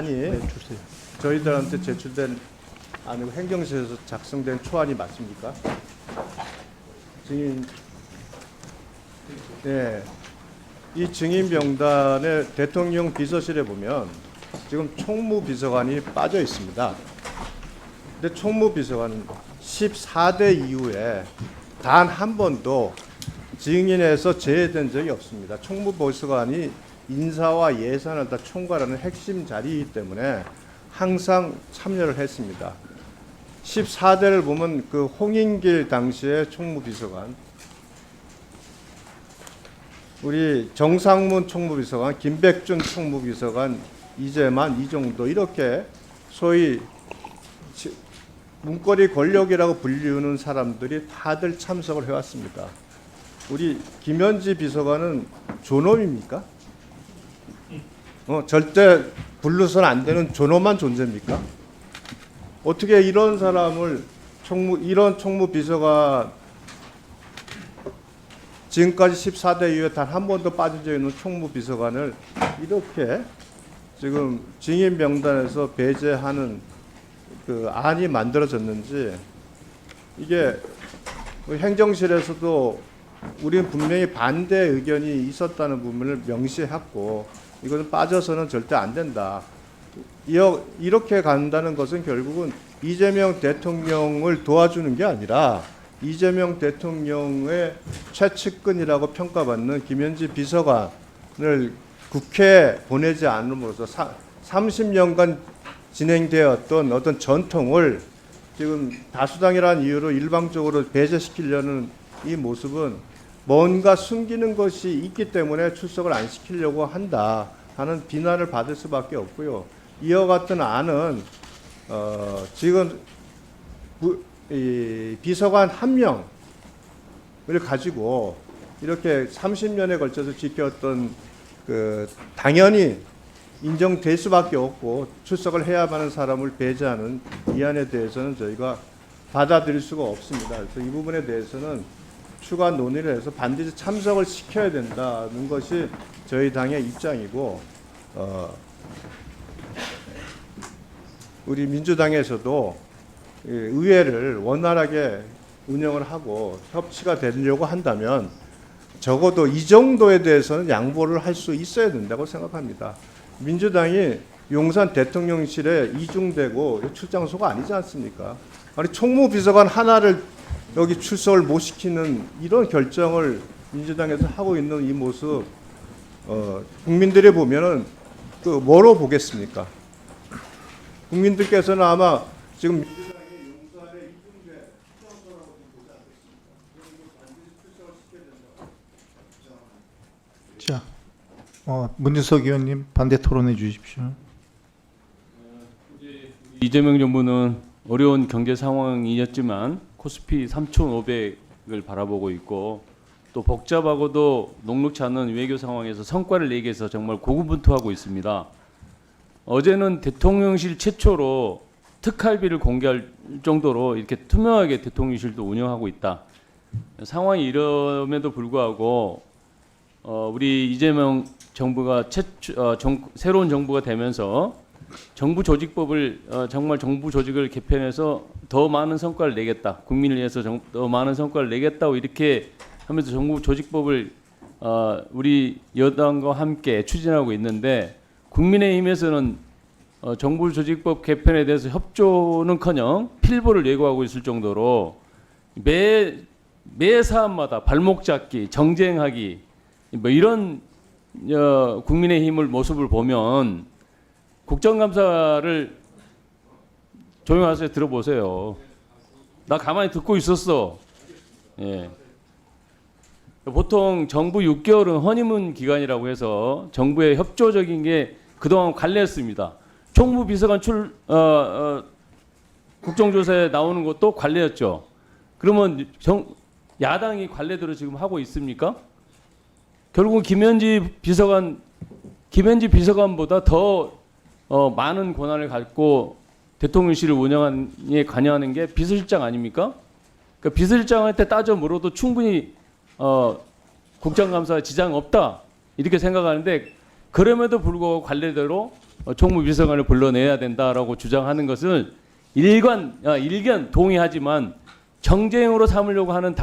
안이 주세요. 저희들한테 제출된 아니고 행정실에서 작성된 초안이 맞습니까? 증인, 네, 이 증인 명단에 대통령 비서실에 보면 지금 총무비서관이 빠져 있습니다. 근데 총무비서관은 14대 이후에 단 한 번도 증인에서 제외된 적이 없습니다. 총무비서관이 인사와 예산을 다 총괄하는 핵심 자리이기 때문에 항상 참여를 했습니다. 14대를 보면 그 홍인길 당시의 총무비서관, 우리 정상문 총무비서관, 김백준 총무비서관, 이재만, 이정도 이렇게 소위 문거리 권력이라고 불리우는 사람들이 다들 참석을 해왔습니다. 우리 김현지 비서관은 존엄입니까? 절대 불러서는 안 되는 존엄한 존재입니까? 어떻게 이런 사람을 이런 총무비서관 지금까지 14대 이후에 단 한 번도 빠진 적이 있는 총무비서관을 이렇게 지금 증인 명단에서 배제하는 그 안이 만들어졌는지, 이게 행정실에서도 우리는 분명히 반대 의견이 있었다는 부분을 명시했고 이것은 빠져서는 절대 안 된다. 이렇게 간다는 것은 결국은 이재명 대통령을 도와주는 게 아니라 이재명 대통령의 최측근이라고 평가받는 김현지 비서관을 국회에 보내지 않음으로써 30년간 진행되었던 어떤 전통을 지금 다수당이라는 이유로 일방적으로 배제시키려는 이 모습은 뭔가 숨기는 것이 있기 때문에 출석을 안 시키려고 한다 하는 비난을 받을 수밖에 없고요. 이와 같은 안은 지금 이 비서관 한 명을 가지고 이렇게 30년에 걸쳐서 지켰던 그 당연히 인정될 수밖에 없고 출석을 해야만 하는 사람을 배제하는 이 안에 대해서는 저희가 받아들일 수가 없습니다. 그래서 이 부분에 대해서는 추가 논의를 해서 반드시 참석을 시켜야 된다는 것이 저희 당의 입장이고, 우리 민주당에서도 의회를 원활하게 운영을 하고 협치가 되려고 한다면 적어도 이 정도에 대해서는 양보를 할 수 있어야 된다고 생각합니다. 민주당이 용산 대통령실에 이중되고 출장소가 아니지 않습니까? 아니 총무비서관 하나를 여기 출석을 못 시키는 이런 결정을 민주당에서 하고 있는 이 모습, 국민들이 보면은 그 뭐로 보겠습니까? 국민들께서는 아마 지금 민주당이 용산에 이중돼 출장소라고 보지 않겠습니까? 그리고 반드시 출석을 시켜야 된다고. 자, 문준석 의원님 반대 토론해 주십시오. 이재명 정부는 어려운 경제 상황이었지만 코스피 3,500을 바라보고 있고 또 복잡하고도 녹록치 않은 외교 상황에서 성과를 내기 위해서 정말 고군분투하고 있습니다. 어제는 대통령실 최초로 특활비를 공개할 정도로 이렇게 투명하게 대통령실도 운영하고 있다. 상황이 이럼에도 불구하고 우리 이재명 정부가 새로운 정부가 되면서 정부 조직법을 정말 정부 조직을 개편해서 더 많은 성과를 내겠다. 국민을 위해서 더 많은 성과를 내겠다고 이렇게 하면서 정부 조직법을 우리 여당과 함께 추진하고 있는데, 국민의힘에서는 정부 조직법 개편에 대해서 협조는커녕 필보를 예고하고 있을 정도로 매 사안마다 발목 잡기, 정쟁하기 뭐 이런 국민의힘을 모습을 보면 국정감사를 조용하세요. 들어보세요. 나 가만히 듣고 있었어. 예. 보통 정부 6개월은 허니문 기간이라고 해서 정부의 협조적인 게 그동안 관례였습니다. 총무비서관 국정조사에 나오는 것도 관례였죠. 그러면 야당이 관례대로 지금 하고 있습니까? 결국은 김현지 비서관보다 더 많은 권한을 갖고 대통령실을 운영에 관여하는 게 비서실장 아닙니까? 그러니까 비서실장한테 따져 물어도 충분히 국정감사에 지장 없다 이렇게 생각하는데, 그럼에도 불구하고 관례대로 총무비서관을 불러내야 된다라고 주장하는 것은 일견 동의하지만 정쟁으로 삼으려고 하는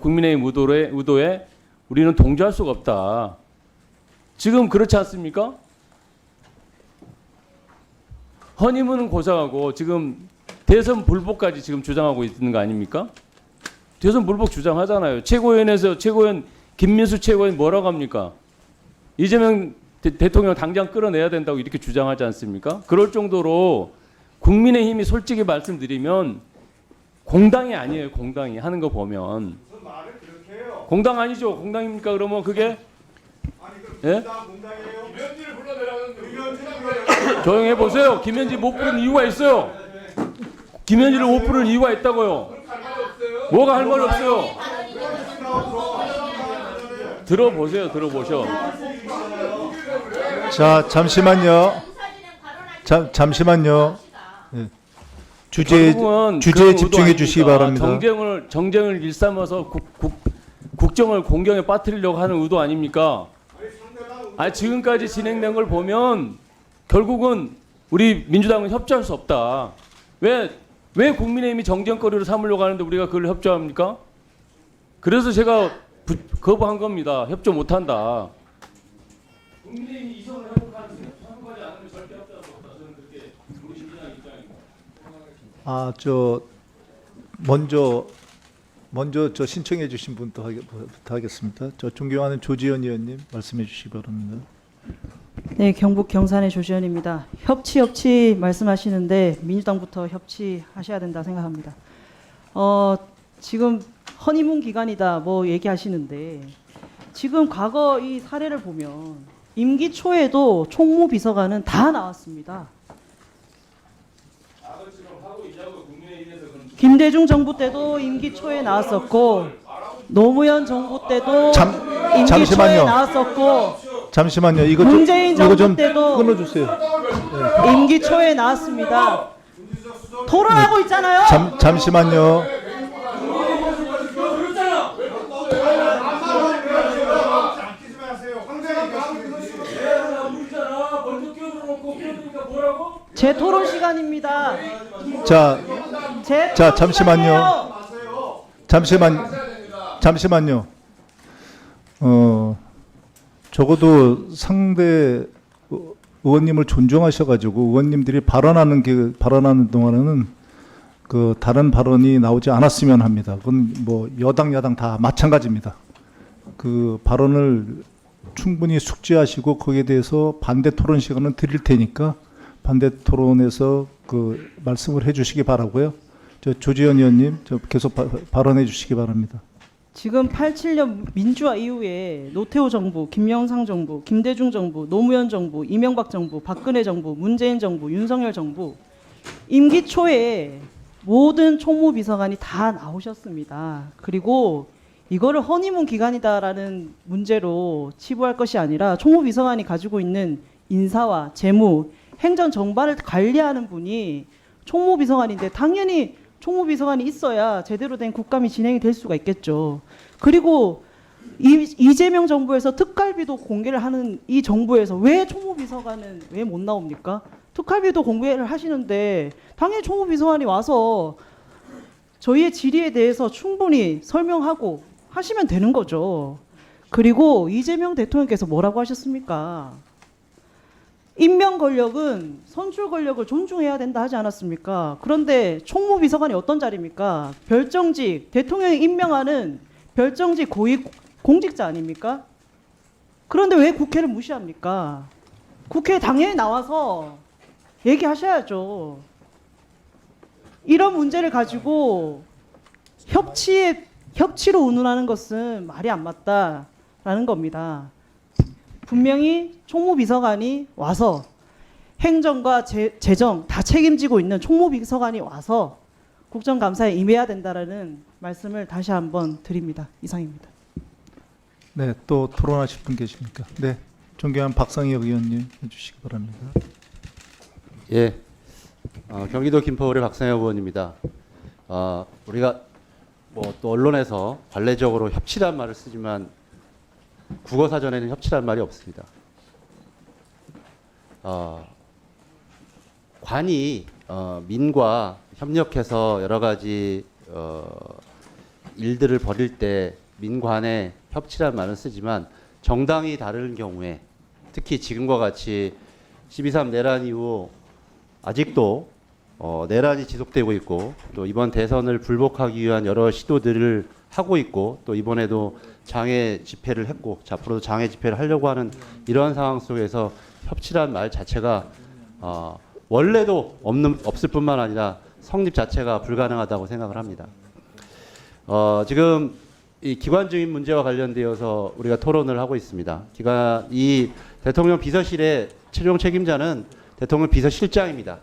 국민의힘 의도에 우리는 동조할 수가 없다. 지금 그렇지 않습니까? 허니문 고사하고 지금 대선 불복까지 지금 주장하고 있는 거 아닙니까? 대선 불복 주장하잖아요. 최고위원회에서 김민수 최고위원 뭐라고 합니까? 이재명 대통령 당장 끌어내야 된다고 이렇게 주장하지 않습니까? 그럴 정도로 국민의힘이 솔직히 말씀드리면 공당이 아니에요. 공당이 하는 거 보면. 공당 아니죠? 공당입니까? 그러면 그게 예? 조용해 보세요. 김현지 못 부른 이유가 있어요. 김현지를 못 부른 이유가 있다고요. 뭐가 할 말 없어요. 들어보세요. 들어보셔. 자, 잠시만요. 잠시만요. 예. 주제에 집중해 주시기 바랍니다. 정쟁을 일삼아서 국정을 공경에 빠뜨리려고 하는 의도 아닙니까? 지금까지 진행된 걸 보면 결국은 우리 민주당은 협조할 수 없다. 왜 국민의힘이 정쟁거리로 삼으려고 하는데 우리가 그걸 협조합니까? 그래서 제가 거부한 겁니다. 협조 못한다. 국민의힘이 이성을 회복하는 거지 않으면 절대 협조할 수 없다. 저는 그렇게 우리 민주당 입장입니다. 먼저 저 신청해 주신 분부터 하겠습니다. 저 존경하는 조지현 의원님 말씀해 주시기 바랍니다. 네, 경북 경산의 조지현입니다. 협치 말씀하시는데 민주당부터 협치하셔야 된다 생각합니다. 지금 허니문 기간이다 뭐 얘기하시는데 지금 과거 이 사례를 보면 임기 초에도 총무비서관은 다 나왔습니다. 김대중 정부 때도 임기 초에 나왔었고 노무현 정부 때도 임기 잠시만요. 초에 나왔었고 잠시만요. 이거 문재인 좀 정부 때도 끊어주세요. 임기 초에 나왔습니다. 토론하고 있잖아요. 잠시만요. 제 토론 시간입니다. 자, 잠시만요. 적어도 상대 의원님을 존중하셔가지고 의원님들이 발언하는 동안에는 그 다른 발언이 나오지 않았으면 합니다. 그건 뭐 여당 야당 다 마찬가지입니다. 그 발언을 충분히 숙지하시고 거기에 대해서 반대 토론 시간은 드릴 테니까 반대 토론에서 그 말씀을 해주시기 바라고요. 저 조지현 의원님 저 계속 발언해 주시기 바랍니다. 지금 87년 민주화 이후에 노태우 정부, 김영삼 정부, 김대중 정부, 노무현 정부, 이명박 정부, 박근혜 정부, 문재인 정부, 윤석열 정부 임기 초에 모든 총무비서관이 다 나오셨습니다. 그리고 이거를 허니문 기간이다라는 문제로 치부할 것이 아니라 총무비서관이 가지고 있는 인사와 재무, 행정 정반을 관리하는 분이 총무비서관인데 당연히 총무비서관이 있어야 제대로 된 국감이 진행이 될 수가 있겠죠. 그리고 이재명 정부에서 특갈비도 공개를 하는 이 정부에서 왜 총무비서관은 왜 못 나옵니까? 특갈비도 공개를 하시는데 당연히 총무비서관이 와서 저희의 질의에 대해서 충분히 설명하고 하시면 되는 거죠. 그리고 이재명 대통령께서 뭐라고 하셨습니까? 임명 권력은 선출 권력을 존중해야 된다 하지 않았습니까? 그런데 총무비서관이 어떤 자리입니까? 별정직, 대통령이 임명하는 별정직 고위 공직자 아닙니까? 그런데 왜 국회를 무시합니까? 국회에 당연히 나와서 얘기하셔야죠. 이런 문제를 가지고 협치로 운운하는 것은 말이 안 맞다라는 겁니다. 분명히 총무비서관이 와서 행정과 재정 다 책임지고 있는 총무비서관이 와서 국정감사에 임해야 된다라는 말씀을 다시 한번 드립니다. 이상입니다. 네, 또 토론하실 분 계십니까? 네, 존경한 박상혁 의원님 해주시기 바랍니다. 예, 경기도 김포울의 박상혁 의원입니다. 우리가 뭐 또 언론에서 관례적으로 협치란 말을 쓰지만 국어 사전에는 협치란 말이 없습니다. 관이 민과 협력해서 여러 가지 일들을 벌일 때 민관의 협치란 말을 쓰지만 정당이 다른 경우에 특히 지금과 같이 12.3 내란 이후 아직도 내란이 지속되고 있고 또 이번 대선을 불복하기 위한 여러 시도들을 하고 있고 또 이번에도 장애 집회를 했고 앞으로도 장애 집회를 하려고 하는 이러한 상황 속에서 협치란 말 자체가 원래도 없을 뿐만 아니라 성립 자체가 불가능하다고 생각을 합니다. 지금 이 기관적인 문제와 관련되어서 우리가 토론을 하고 있습니다. 이 대통령 비서실의 최종 책임자는 대통령 비서실장입니다.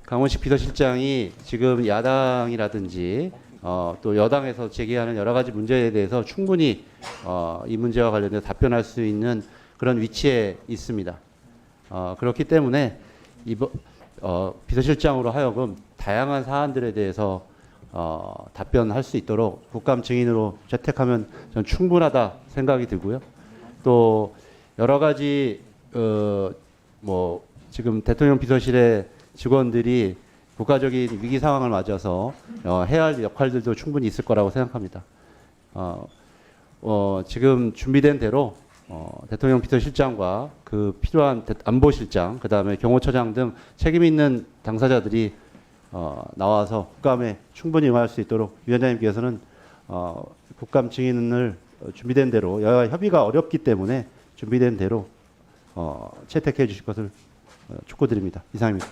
강원식 비서실장이 지금 야당이라든지 또 여당에서 제기하는 여러 가지 문제에 대해서 충분히 이 문제와 관련해서 답변할 수 있는 그런 위치에 있습니다. 그렇기 때문에 비서실장으로 하여금 다양한 사안들에 대해서 답변할 수 있도록 국감 증인으로 채택하면 전 충분하다 생각이 들고요. 또 여러 가지 뭐 지금 대통령 비서실의 직원들이 국가적인 위기 상황을 맞아서 해야 할 역할들도 충분히 있을 거라고 생각합니다. 지금 준비된 대로 대통령 비서실장과 그 필요한 안보실장, 그 다음에 경호처장 등 책임 있는 당사자들이 나와서 국감에 충분히 응할 수 있도록 위원장님께서는 국감 증인을 준비된 대로 여야 협의가 어렵기 때문에 준비된 대로 채택해 주실 것을 촉구드립니다. 이상입니다.